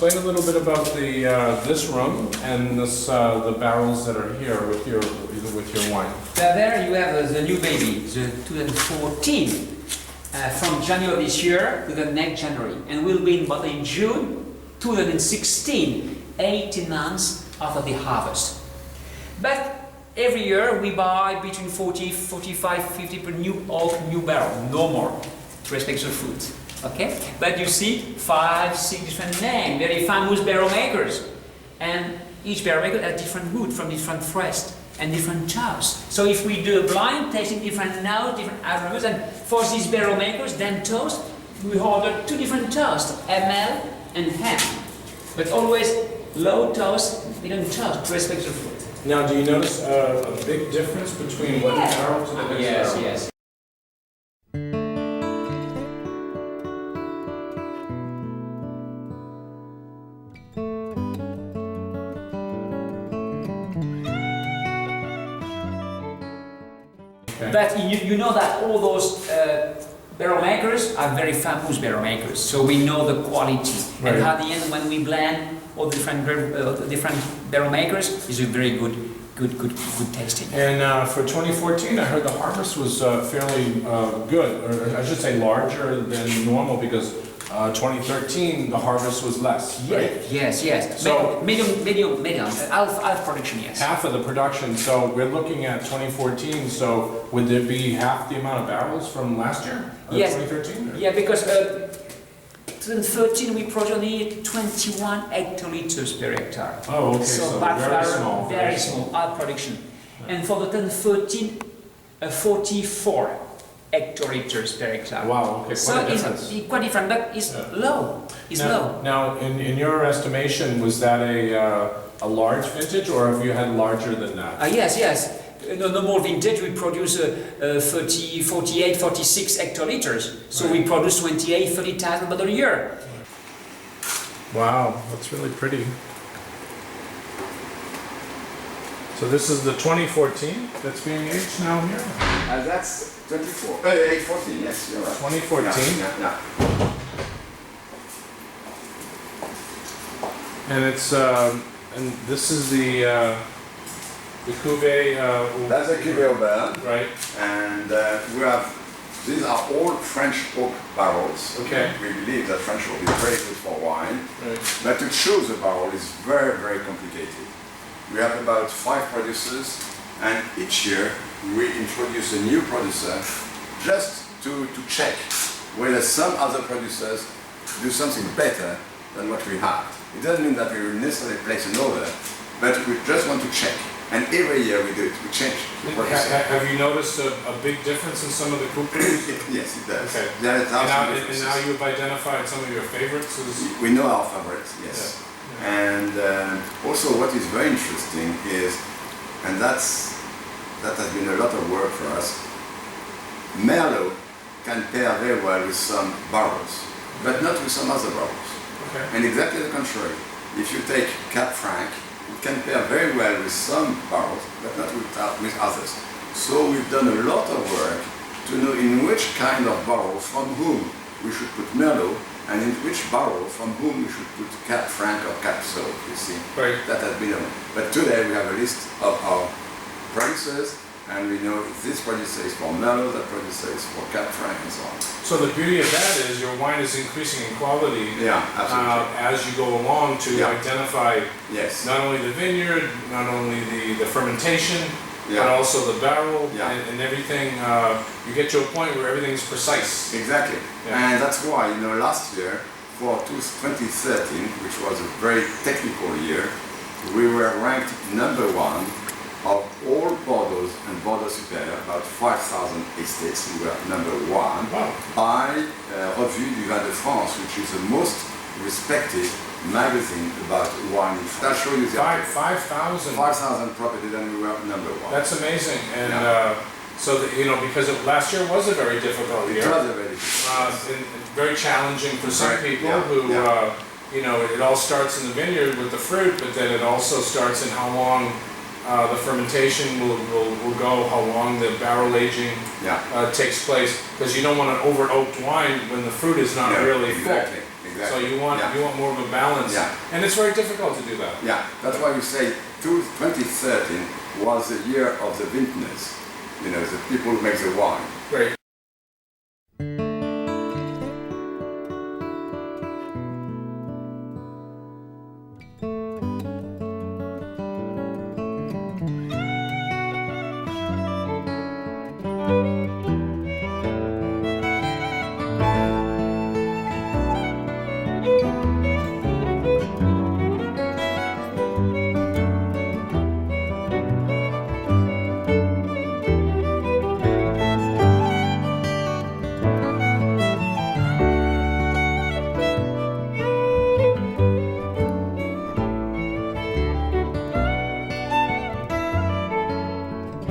explain a little bit about the this room and this the barrels that are here with your wine. There you have the new baby, the 2014, from January this year to the next January, and will be in bottle in June 2016, 18 months after the harvest. But every year we buy between 40, 45, 50 per new barrel, no more, to respect the fruit. Okay? But you see 5, 6 different names, very famous barrel makers. And each barrel maker has different wood from different forests and different toasts. So if we do a blind tasting different notes, different aromas, and for these barrel makers, then toast, we order 2 different toasts, ML and ham. But always low toast, medium toast, to respect the fruit. Now, do you notice a big difference between one barrel to the next barrel? Yes. Okay. But you know that all those barrel makers are very famous barrel makers, so we know the quality. Right. And at the end, when we blend all different barrel makers, it's a very good tasting. And for 2014, I heard the harvest was fairly good, or I should say larger than normal, because 2013 the harvest was less, right? Yes. So medium, half production, yes. half of the production. So we're looking at 2014. So would there be half the amount of barrels from last year? Yes. 2013? Or? Yeah, because 2013 we produced only 21 hectoliters per hectare. Oh, okay. So very small, our production. And for the 2013, 44 hectoliters per hectare. Wow. Okay. So Quite a difference. it's quite different, but it's low. It's low. Now, in your estimation, was that a large vintage, or have you had larger than that? Yes. No more vintage, we produce 30, 48, 46 hectoliters. So Right. we produce 28, 30,000 bottles a year. Wow, that's really pretty. So this is the 2014 that's being aged now here? That's 14, yes, you're right. 2014? Yeah. And it's, and this is the cuvee. That's a cuvée Aubert, Right. and these are all French oak barrels. Okay. We believe that French oak is very good for wine, Right. but to choose a barrel is very, very complicated. We have about 5 producers, and each year we introduce a new producer just to check whether some other producers do something better than what we have. It doesn't mean that we will necessarily place an order, but we just want to check. And every year we do it, we change the producer. Have you noticed a big difference in some of the coupons? Yes, it does. Okay. There are And now you've identified some of your favorites? We know our favorites, yes. Yeah. And also what is very interesting is, and that has been a lot of work for us, Merlot can pair very well with some barrels, but not with some other barrels. Okay. And exactly the contrary. If you take Cap Franc, it can pair very well with some barrels, but not with others. So we've done a lot of work to know in which kind of barrel from whom we should put Merlot, and in which barrel from whom we should put Cap Franc or Cap Sauv, you see. Right. That has been done. But today we have a list of our producers, and we know this producer is for Merlot, that producer is for Cap Franc, and so on. So the beauty of that is your wine is increasing in quality Yeah, absolutely. as you go along to identify Yes. not only the vineyard, not only the fermentation, but Yeah. also the barrel Yeah. and everything. You get to a point where everything's precise. Exactly. Yeah. And that's why, last year, for 2013, which was a very technical year, we were ranked #1 of all Bordeaux and Bordeaux Supérieur, about 5,000 estates. We were #1 Wow. by Revue du Vin de France, which is the most respected magazine about wine. I'll show you the 5,000. 5,000 properties, and we were #1. That's amazing. And Yeah. so that, because last year was a very difficult It year. was a very difficult. And very challenging for some Right. people Yeah. who, Yeah. it all starts in the vineyard with the fruit, but then it also starts in how long the fermentation will go, how long the barrel aging takes place, because you don't want an over-oaked wine when the fruit is not really full. Exactly. Exactly. So you want more of a balance. Yeah. And it's very difficult to do that. Yeah, that's why we say 2013 was the year of the vintners. You know, the people who make the wine. Great.